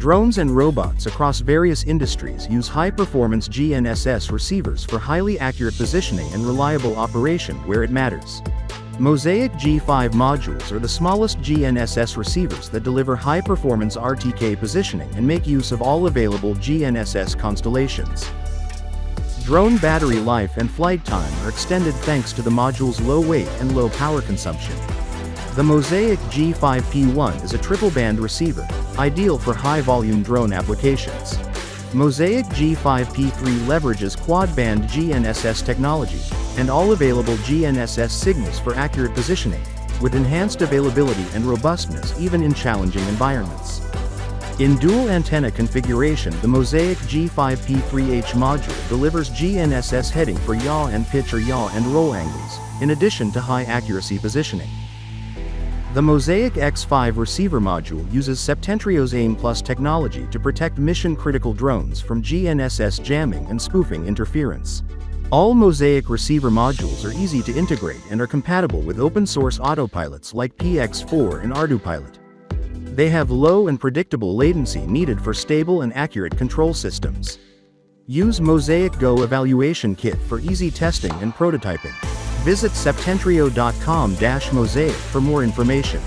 Drones and robots across various industries use high-performance GNSS receivers for highly accurate positioning and reliable operation where it matters. Mosaic G5 modules are the smallest GNSS receivers that deliver high-performance RTK positioning and make use of all available GNSS constellations. Drone battery life and flight time are extended thanks to the module's low weight and low power consumption. The Mosaic G5P1 is a triple-band receiver, ideal for high-volume drone applications. Mosaic G5P3 leverages quad-band GNSS technology and all available GNSS signals for accurate positioning, with enhanced availability and robustness even in challenging environments. In dual antenna configuration, the Mosaic G5P3H module delivers GNSS heading for yaw and pitch or yaw and roll angles, in addition to high accuracy positioning. The Mosaic X5 receiver module uses Septentrio's AIM Plus technology to protect mission-critical drones from GNSS jamming and spoofing interference. All Mosaic receiver modules are easy to integrate and are compatible with open-source autopilots like PX4 and ArduPilot. They have low and predictable latency needed for stable and accurate control systems. Use Mosaic Go Evaluation Kit for easy testing and prototyping. Visit septentrio.com/mosaic for more information.